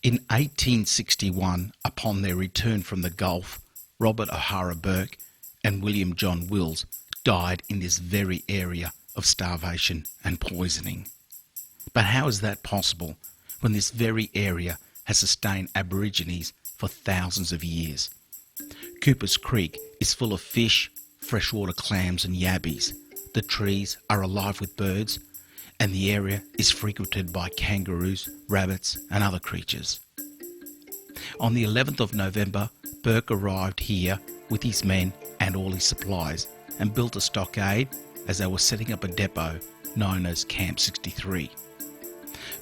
In 1861, upon their return from the Gulf, Robert O'Hara Burke and William John Wills died in this very area of starvation and poisoning. But how is that possible when this very area has sustained Aborigines for thousands of years? Cooper's Creek is full of fish, freshwater clams and yabbies. The trees are alive with birds, and the area is frequented by kangaroos, rabbits and other creatures. On the 11th of November, Burke arrived here with his men and all his supplies and built a stockade as they were setting up a depot known as Camp 63.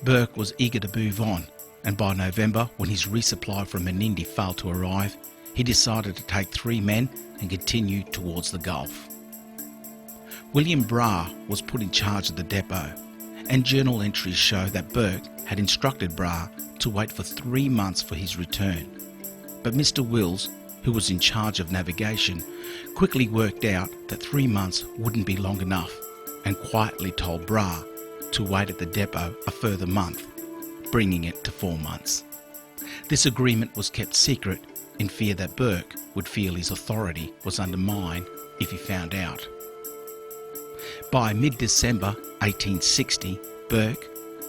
Burke was eager to move on, and by November, when his resupply from Menindee failed to arrive, he decided to take 3 men and continue towards the Gulf. William Bra was put in charge of the depot, and journal entries show that Burke had instructed Bra to wait for 3 months for his return. But Mr. Wills, who was in charge of navigation, quickly worked out that 3 months wouldn't be long enough and quietly told Bra to wait at the depot a further month, bringing it to 4 months. This agreement was kept secret in fear that Burke would feel his authority was undermined if he found out. By mid-December 1860, Burke,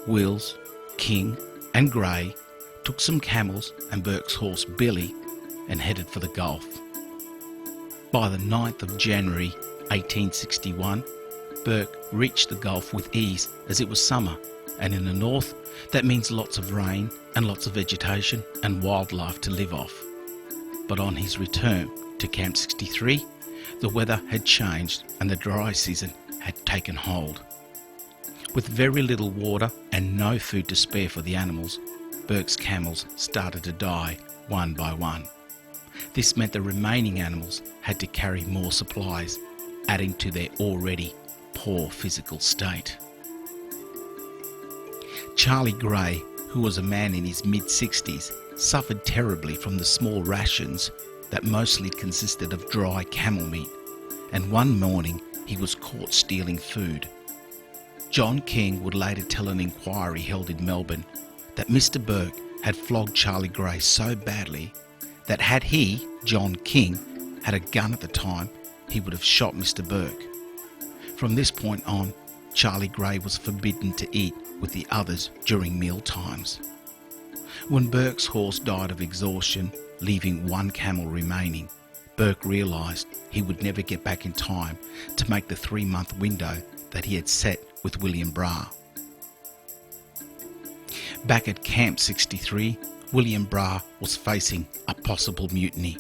Wills, King and Gray took some camels and Burke's horse Billy and headed for the Gulf. By the 9th of January 1861, Burke reached the Gulf with ease as it was summer, and in the north that means lots of rain and lots of vegetation and wildlife to live off. But on his return to Camp 63, the weather had changed and the dry season had taken hold. With very little water and no food to spare for the animals, Burke's camels started to die one by one. This meant the remaining animals had to carry more supplies, adding to their already poor physical state. Charlie Gray, who was a man in his mid-60s, suffered terribly from the small rations that mostly consisted of dry camel meat, and one morning he was caught stealing food. John King would later tell an inquiry held in Melbourne that Mr. Burke had flogged Charlie Gray so badly that had he, John King, had a gun at the time, he would have shot Mr. Burke. From this point on, Charlie Gray was forbidden to eat with the others during meal times. When Burke's horse died of exhaustion, leaving one camel remaining, Burke realised he would never get back in time to make the 3-month window that he had set with William Bra. Back at Camp 63, William Bra was facing a possible mutiny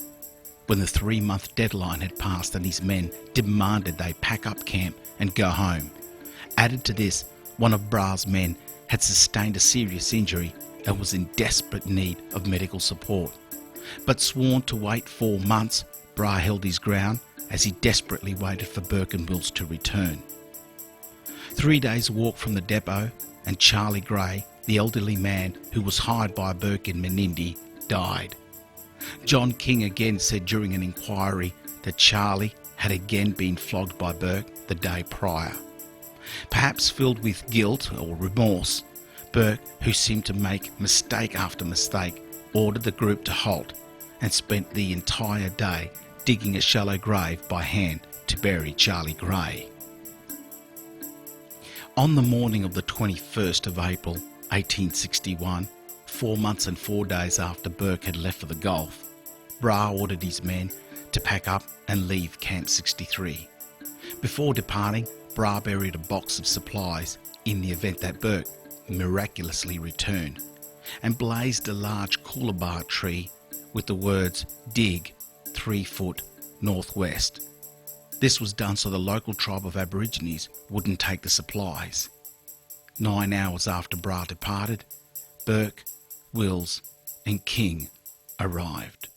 when the 3-month deadline had passed and his men demanded they pack up camp and go home. Added to this, one of Bra's men had sustained a serious injury and was in desperate need of medical support. But sworn to wait 4 months, Bra held his ground as he desperately waited for Burke and Wills to return. 3 days' walk from the depot, and Charlie Gray, the elderly man who was hired by Burke in Menindee, died. John King again said during an inquiry that Charlie had again been flogged by Burke the day prior. Perhaps filled with guilt or remorse, Burke, who seemed to make mistake after mistake, ordered the group to halt and spent the entire day digging a shallow grave by hand to bury Charlie Gray. On the morning of the 21st of April 1861, 4 months and 4 days after Burke had left for the Gulf, Bra ordered his men to pack up and leave Camp 63. Before departing, Bra buried a box of supplies in the event that Burke miraculously returned, and blazed a large coolabah tree with the words "Dig 3 foot northwest." This was done so the local tribe of Aborigines wouldn't take the supplies. 9 hours after Bra departed, Burke, Wills and King arrived.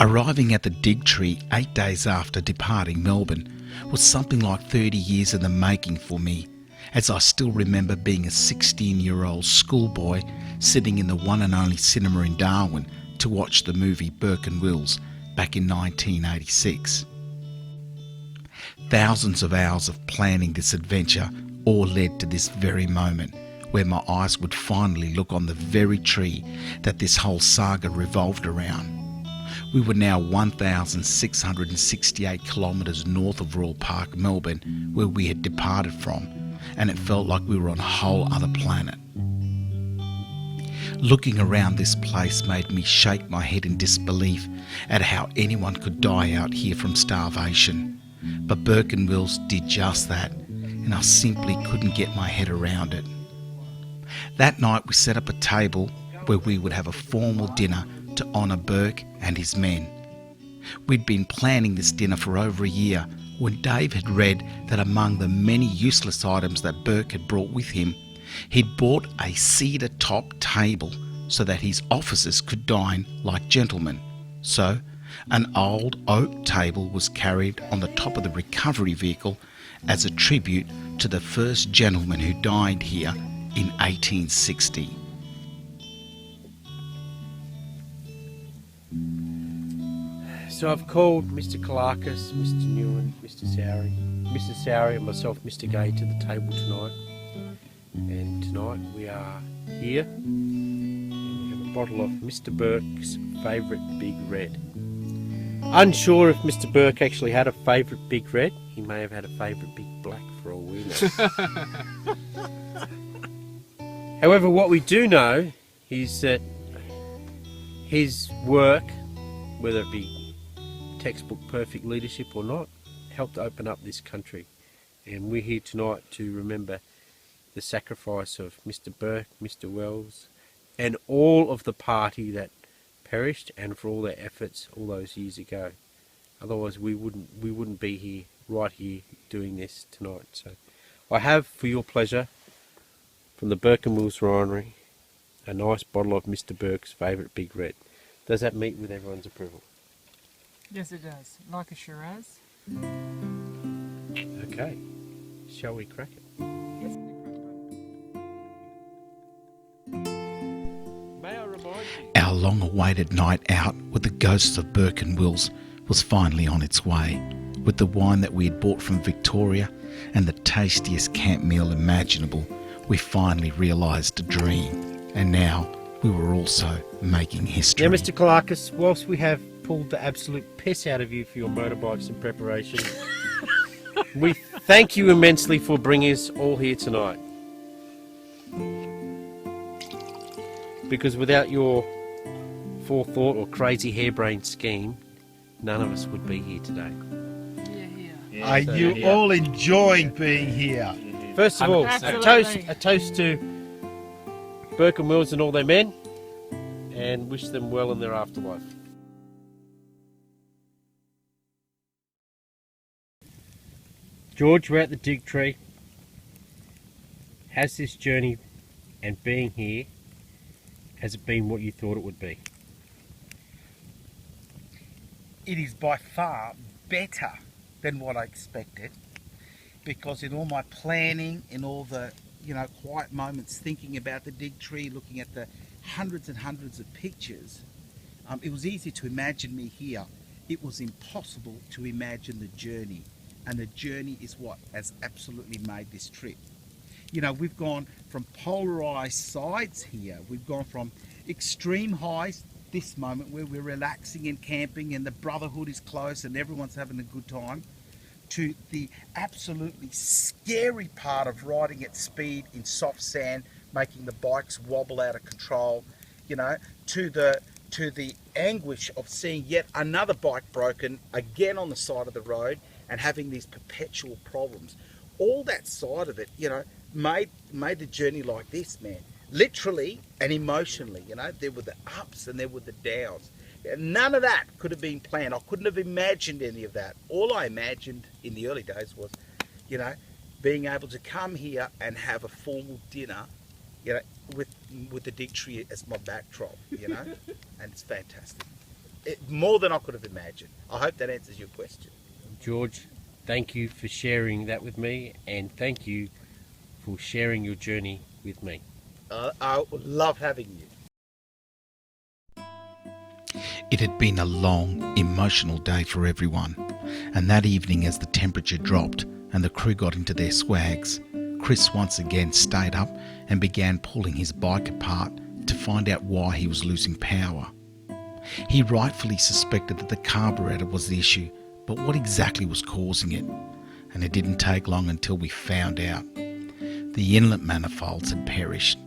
Arriving at the Dig Tree 8 days after departing Melbourne was something like 30 years in the making for me, as I still remember being a 16-year-old schoolboy sitting in the one and only cinema in Darwin to watch the movie Burke and Wills back in 1986. Thousands of hours of planning this adventure all led to this very moment where my eyes would finally look on the very tree that this whole saga revolved around. We were now 1,668 kilometres north of Royal Park, Melbourne, where we had departed from, and it felt like we were on a whole other planet. Looking around this place made me shake my head in disbelief at how anyone could die out here from starvation. But Burke and Wills did just that, and I simply couldn't get my head around it. That night we set up a table where we would have a formal dinner to honour Burke and his men. We'd been planning this dinner for over a year when Dave had read that among the many useless items that Burke had brought with him, he'd bought a cedar-top table so that his officers could dine like gentlemen. So, an old oak table was carried on the top of the recovery vehicle as a tribute to the first gentleman who dined here in 1860. So I've called Mr. Kalakis, Mr. Newen, Mr. Sowry and myself, Mr. Gay, to the table tonight. And tonight we are here and we have a bottle of Mr. Burke's favourite Big Red. Unsure if Mr. Burke actually had a favourite Big Red. He may have had a favourite Big Black for all we know. However, what we do know is that his work, whether it be textbook perfect leadership or not, helped open up this country. And we're here tonight to remember the sacrifice of Mr. Burke, Mr. Wells, and all of the party that perished, and for all their efforts all those years ago. Otherwise we wouldn't be here, right here, doing this tonight. So I have, for your pleasure, from the Burke and Wills Winery, a nice bottle of Mr. Burke's favourite Big Red. Does that meet with everyone's approval? Yes, it does. Like a Shiraz. Okay. Shall we crack it? Yes. May I remind you? Our long-awaited night out with the ghosts of Burke and Wills was finally on its way, with the wine that we had bought from Victoria and the tastiest camp meal imaginable. We finally realised a dream, and now we were also making history. Yeah, Mr. Kalakis, whilst we have pulled the absolute piss out of you for your motorbikes in preparation, we thank you immensely for bringing us all here tonight. Because without your forethought or crazy harebrained scheme, none of us would be here today. Yeah. Are you all enjoying being here? First of all, Absolutely. a toast to Burke and Wills and all their men, and wish them well in their afterlife. George, we're at the Dig Tree. Has this journey and being here, has it been what you thought it would be? It is by far better than what I expected, because in all my planning, in all the quiet moments thinking about the Dig Tree, looking at the hundreds and hundreds of pictures, it was easy to imagine me here. It was impossible to imagine the journey, and the journey is what has absolutely made this trip. We've gone from polarized sides here. We've gone from extreme highs, this moment where we're relaxing and camping and the brotherhood is close and everyone's having a good time, to the absolutely scary part of riding at speed in soft sand, making the bikes wobble out of control, to the anguish of seeing yet another bike broken again on the side of the road and having these perpetual problems. All that side of it, made the journey like this, man. Literally and emotionally, there were the ups and there were the downs. None of that could have been planned. I couldn't have imagined any of that. All I imagined in the early days was, being able to come here and have a formal dinner, with the Dig Tree as my backdrop, and it's fantastic. more than I could have imagined. I hope that answers your question. George, thank you for sharing that with me, and thank you for sharing your journey with me. I would love having you. It had been a long, emotional day for everyone, and that evening as the temperature dropped and the crew got into their swags, Chris once again stayed up and began pulling his bike apart to find out why he was losing power. He rightfully suspected that the carburetor was the issue, but what exactly was causing it? And it didn't take long until we found out. The inlet manifolds had perished.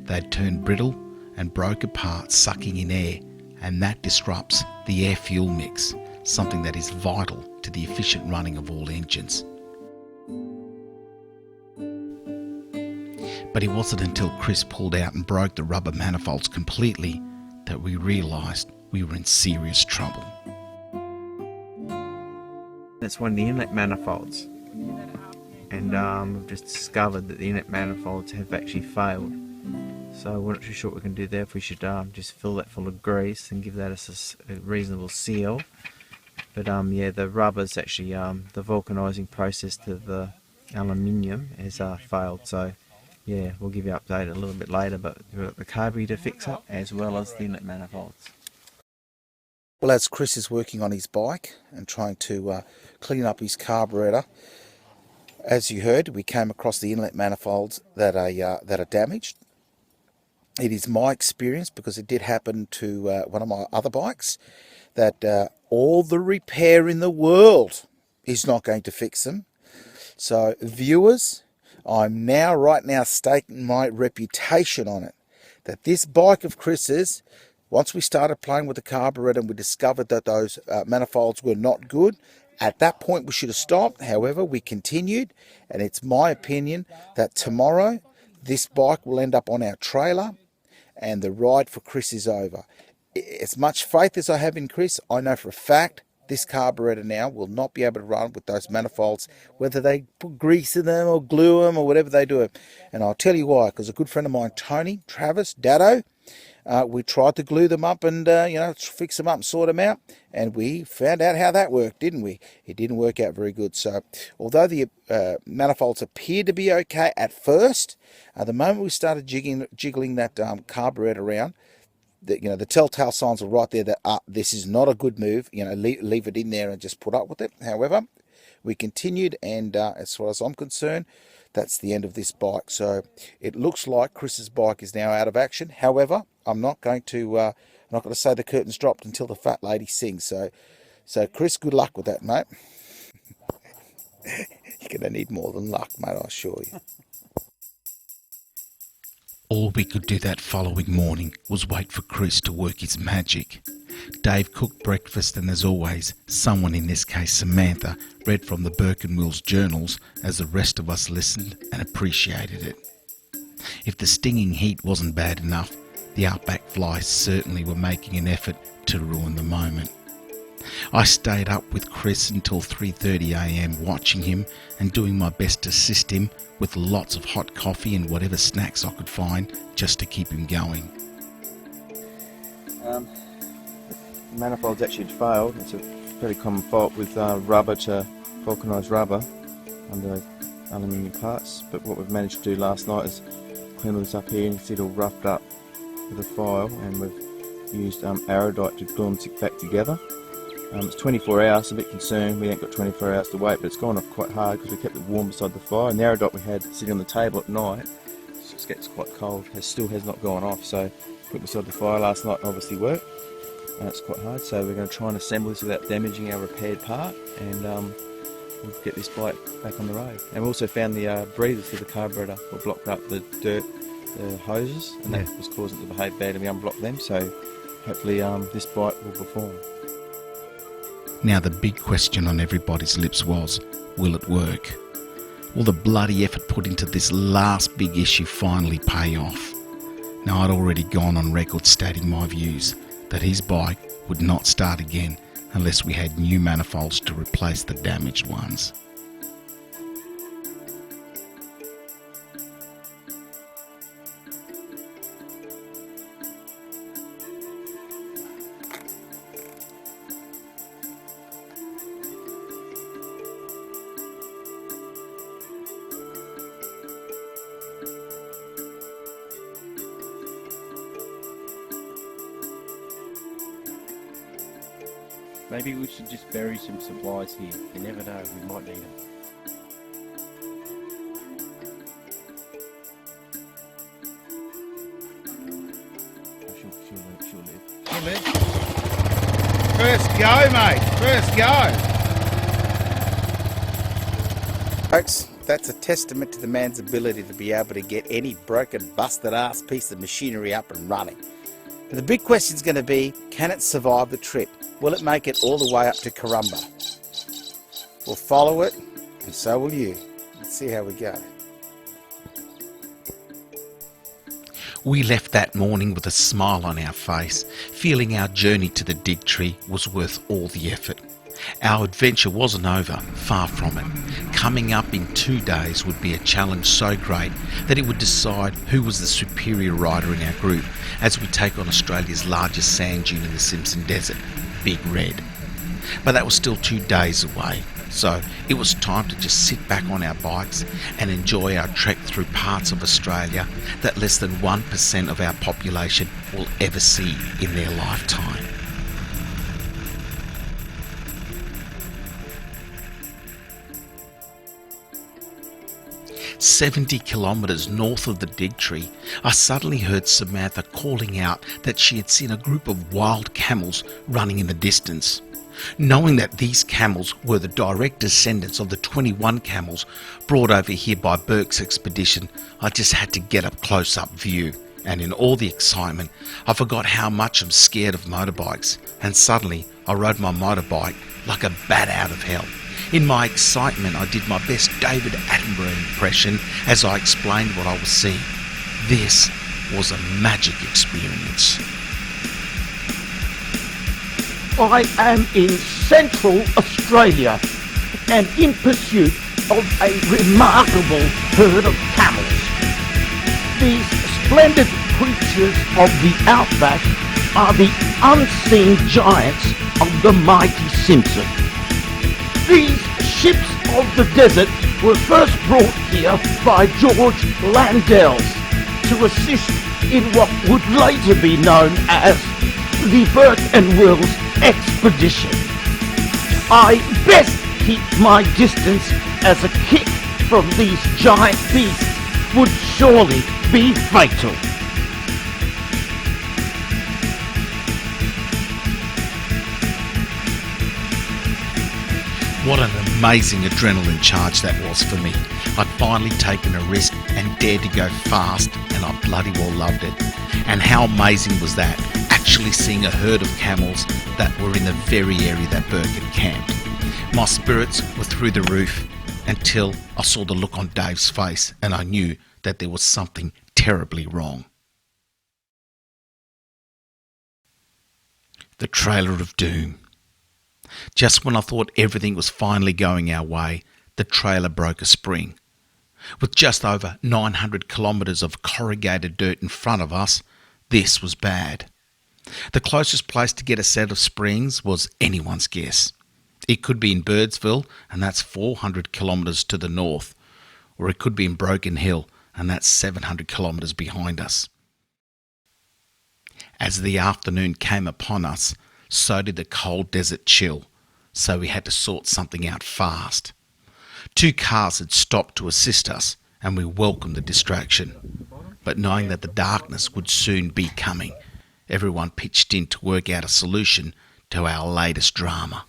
They'd turned brittle and broke apart, sucking in air, and that disrupts the air-fuel mix, something that is vital to the efficient running of all engines. But it wasn't until Chris pulled out and broke the rubber manifolds completely that we realised we were in serious trouble. It's one of the inlet manifolds, and we've just discovered that the inlet manifolds have actually failed. So we're not too sure what we can do there. If we should just fill that full of grease and give that a reasonable seal. But yeah, the rubber's actually the vulcanizing process to the aluminium has failed. So yeah, we'll give you an update a little bit later. But we've got the carburetor to fix up as well as the inlet manifolds. Well, as Chris is working on his bike and trying to clean up his carburetor, as you heard, we came across the inlet manifolds that are damaged. It is my experience, because it did happen to one of my other bikes, that all the repair in the world is not going to fix them. So, viewers, I'm right now staking my reputation on it, that this bike of Chris's, once we started playing with the carburetor and we discovered that those manifolds were not good, at that point we should have stopped. However, we continued, and it's my opinion that tomorrow this bike will end up on our trailer and the ride for Chris is over. As much faith as I have in Chris, I know for a fact this carburetor now will not be able to run with those manifolds, whether they put grease in them or glue them or whatever they do. And I'll tell you why, because a good friend of mine, Tony, Travis, Dado, we tried to glue them up and fix them up and sort them out, and we found out how that worked, didn't we? It didn't work out very good. So although the manifolds appeared to be okay at first, the moment we started jiggling that carburetor around, the telltale signs are right there that this is not a good move. Leave it in there and just put up with it. However, we continued, and as far as I'm concerned, that's the end of this bike. So it looks like Chris's bike is now out of action. However, I'm not going to say the curtain's dropped until the fat lady sings. So Chris, good luck with that, mate. You're going to need more than luck, mate, I assure you. All we could do that following morning was wait for Chris to work his magic. Dave cooked breakfast, and as always, someone, in this case Samantha, read from the Burke and Wills journals as the rest of us listened and appreciated it. If the stinging heat wasn't bad enough, the outback flies certainly were making an effort to ruin the moment. I stayed up with Chris until 3:30 a.m. watching him and doing my best to assist him with lots of hot coffee and whatever snacks I could find just to keep him going. The manifold's actually failed. It's a pretty common fault with rubber to vulcanised rubber under aluminium parts. But what we've managed to do last night is clean all this up here, and you see it all roughed up with a file, and we've used Aerodite to glue them back together. It's 24 hours, a bit concerned, we ain't got 24 hours to wait, but it's gone off quite hard because we kept it warm beside the fire, and the Aerodite we had sitting on the table at night, it just gets quite cold, still has not gone off, so put it beside the fire last night obviously worked, and it's quite hard, so we're going to try and assemble this without damaging our repaired part, and we'll get this bike back on the road. And we also found the breathers for the carburetor were blocked up, the dirt, the hoses, and that was causing it to behave bad, and we unblocked them, so hopefully this bike will perform. Now the big question on everybody's lips was, will it work? Will the bloody effort put into this last big issue finally pay off? Now I'd already gone on record stating my views, that his bike would not start again unless we had new manifolds to replace the damaged ones. Maybe we should just bury some supplies here. You never know, we might need them. She'll live. First go, mate. First go. Folks, that's a testament to the man's ability to be able to get any broken, busted ass piece of machinery up and running. But the big question's going to be, can it survive the trip? Will it make it all the way up to Karumba? We'll follow it, and so will you. Let's see how we go. We left that morning with a smile on our face, feeling our journey to the dig tree was worth all the effort. Our adventure wasn't over, far from it. Coming up in 2 days would be a challenge so great that it would decide who was the superior rider in our group as we take on Australia's largest sand dune in the Simpson Desert, Big Red. But that was still 2 days away, so it was time to just sit back on our bikes and enjoy our trek through parts of Australia that less than 1% of our population will ever see in their lifetime. "70 kilometres north of the dig tree, I suddenly heard Samantha calling out that she had seen a group of wild camels running in the distance. Knowing that these camels were the direct descendants of the 21 camels brought over here by Burke's expedition, I just had to get a close-up view, and in all the excitement, I forgot how much I'm scared of motorbikes, and suddenly I rode my motorbike like a bat out of hell. In my excitement, I did my best David Attenborough impression as I explained what I was seeing. This was a magic experience. I am in Central Australia and in pursuit of a remarkable herd of camels. These splendid creatures of the outback are the unseen giants of the mighty Simpson. These ships of the desert were first brought here by George Landells to assist in what would later be known as the Burke and Wills Expedition. I best keep my distance as a kick from these giant beasts would surely be fatal. What an amazing adrenaline charge that was for me. I'd finally taken a risk and dared to go fast, and I bloody well loved it. And how amazing was that, actually seeing a herd of camels that were in the very area that Burke had camped. My spirits were through the roof until I saw the look on Dave's face, and I knew that there was something terribly wrong. The Trailer of Doom. Just when I thought everything was finally going our way, the trailer broke a spring. With just over 900 kilometres of corrugated dirt in front of us, this was bad. The closest place to get a set of springs was anyone's guess. It could be in Birdsville, and that's 400 kilometres to the north, or it could be in Broken Hill, and that's 700 kilometres behind us. As the afternoon came upon us, so did the cold desert chill, so we had to sort something out fast. 2 cars had stopped to assist us, and we welcomed the distraction. But knowing that the darkness would soon be coming, everyone pitched in to work out a solution to our latest drama.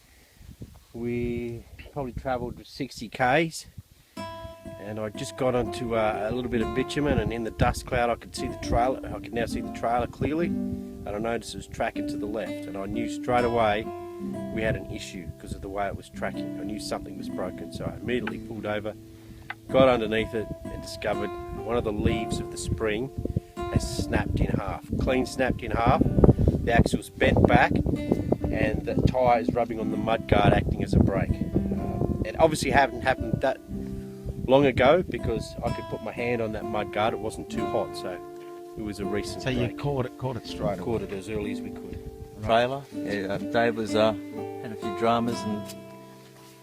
We probably travelled 60 k's, and I just got onto a little bit of bitumen, and in the dust cloud I could see the trailer. I could now see the trailer clearly, and I noticed it was tracking to the left, and I knew straight away we had an issue because of the way it was tracking. I knew something was broken, so I immediately pulled over, got underneath it, and discovered one of the leaves of the spring has snapped in half, clean snapped in half. The axle's bent back, and the tyre is rubbing on the mudguard, acting as a brake. It obviously hadn't happened that long ago because I could put my hand on that mudguard. It wasn't too hot, so it was a recent So break. you caught it straight away. Caught it as early as we could. Trailer. Yeah, Dave was had a few dramas and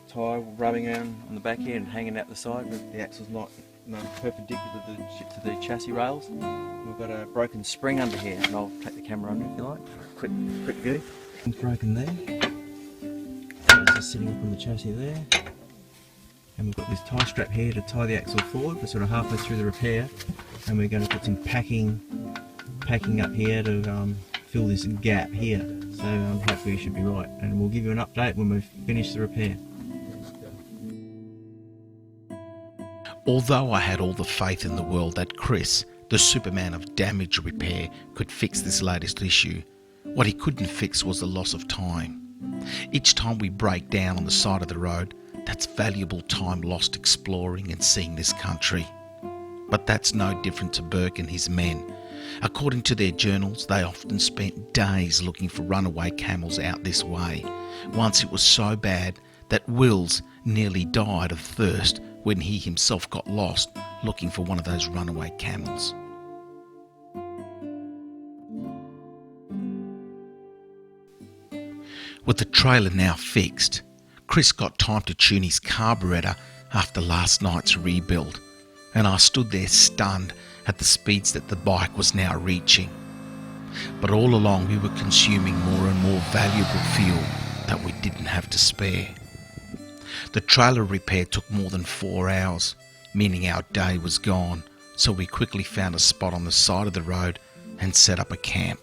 tyre rubbing around on the back here and hanging out the side, but the axle's not perpendicular to the chassis rails. We've got a broken spring under here, and I'll take the camera under if you like. Quick view. It's broken there. just sitting up on the chassis there. And we've got this tie strap here to tie the axle forward. We're sort of halfway through the repair, and we're going to put some packing up here to fill this gap here. So hopefully we should be right, and we'll give you an update when we've finished the repair. Although I had all the faith in the world that Chris, the Superman of damage repair, could fix this latest issue, what he couldn't fix was the loss of time. Each time we break down on the side of the road, that's valuable time lost exploring and seeing this country. But that's no different to Burke and his men. According to their journals, they often spent days looking for runaway camels out this way. Once it was so bad that Wills nearly died of thirst when he himself got lost looking for one of those runaway camels. With the trailer now fixed, Chris got time to tune his carburettor after last night's rebuild, and I stood there stunned at the speeds that the bike was now reaching. But all along we were consuming more and more valuable fuel that we didn't have to spare. The trailer repair took more than 4 hours, meaning our day was gone, so we quickly found a spot on the side of the road and set up a camp.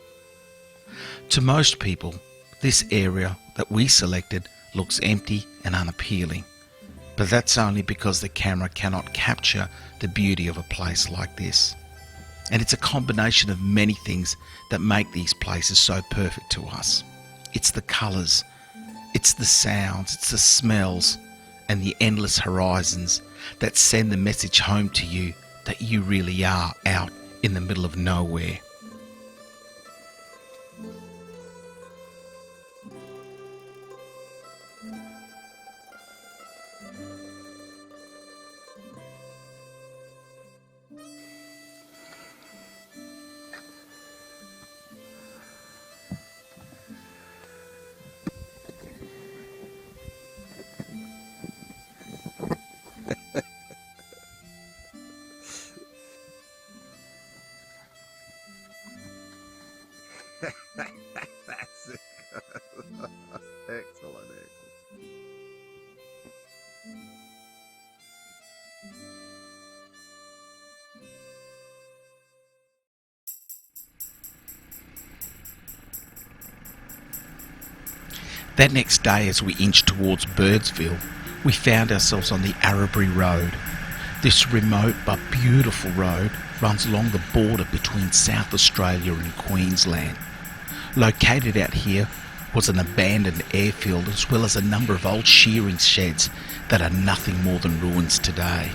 To most people, this area that we selected looks empty and unappealing, but that's only because the camera cannot capture the beauty of a place like this. And it's a combination of many things that make these places so perfect to us. It's the colours, it's the sounds, it's the smells, and the endless horizons that send the message home to you that you really are out in the middle of nowhere. That's it. Excellent. That next day, as we inched towards Birdsville, we found ourselves on the Arabry Road. This remote but beautiful road runs along the border between South Australia and Queensland. Located out here was an abandoned airfield as well as a number of old shearing sheds that are nothing more than ruins today.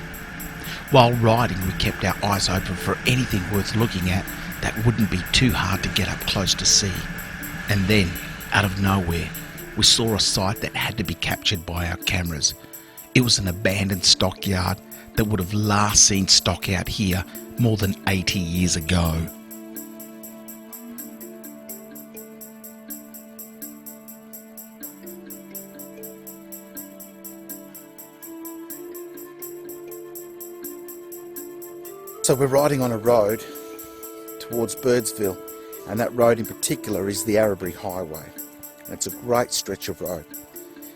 While riding, we kept our eyes open for anything worth looking at that wouldn't be too hard to get up close to see. And then, out of nowhere, we saw a sight that had to be captured by our cameras. It was an abandoned stockyard that would have last seen stock out here more than 80 years ago. So we're riding on a road towards Birdsville, and that road in particular is the Arabry Highway. And it's a great stretch of road.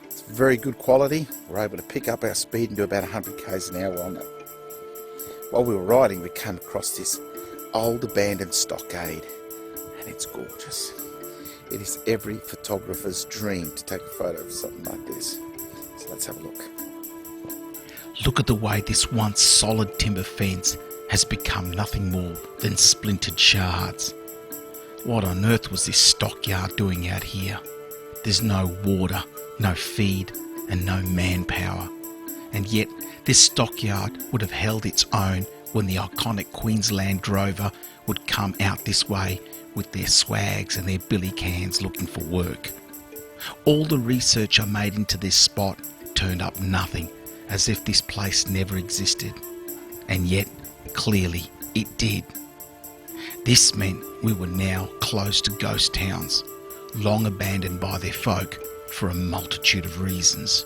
It's very good quality. We're able to pick up our speed and do about 100 k's an hour on it. While we were riding, we came across this old abandoned stockade, and it's gorgeous. It is every photographer's dream to take a photo of something like this. So let's have a look. Look at the way this once solid timber fence has become nothing more than splintered shards. What on earth was this stockyard doing out here? There's no water, no feed, and no manpower. And yet, this stockyard would have held its own when the iconic Queensland drover would come out this way with their swags and their billy cans looking for work. All the research I made into this spot turned up nothing, as if this place never existed. And yet, clearly, it did. This meant we were now close to ghost towns, long abandoned by their folk for a multitude of reasons.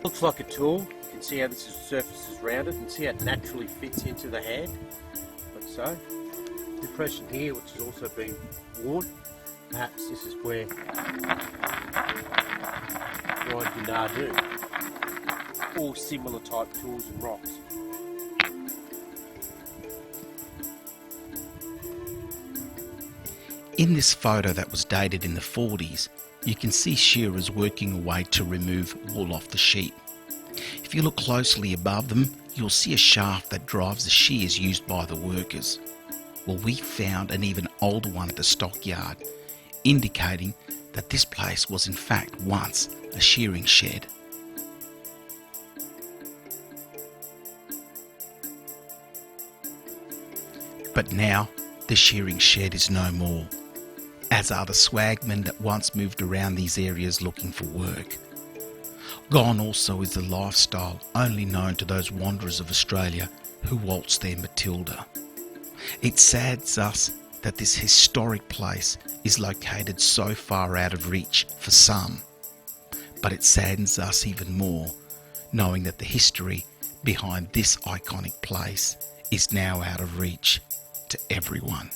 Looks like a tool. You can see how this surface is rounded and see how it naturally fits into the hand, like so. Depression here, which has also been worn, Perhaps this is where Ryan did Nadu. All similar type tools and rocks. In this photo that was dated in the 40s, you can see shearers working away to remove wool off the sheep. If you look closely above them, you'll see a shaft that drives the shears used by the workers. Well, we found an even older one at the stockyard, indicating that this place was in fact once a shearing shed. But now the shearing shed is no more, as are the swagmen that once moved around these areas looking for work. Gone also is the lifestyle only known to those wanderers of Australia who waltz their Matilda. It saddens us that this historic place is located so far out of reach for some, but it saddens us even more knowing that the history behind this iconic place is now out of reach to everyone.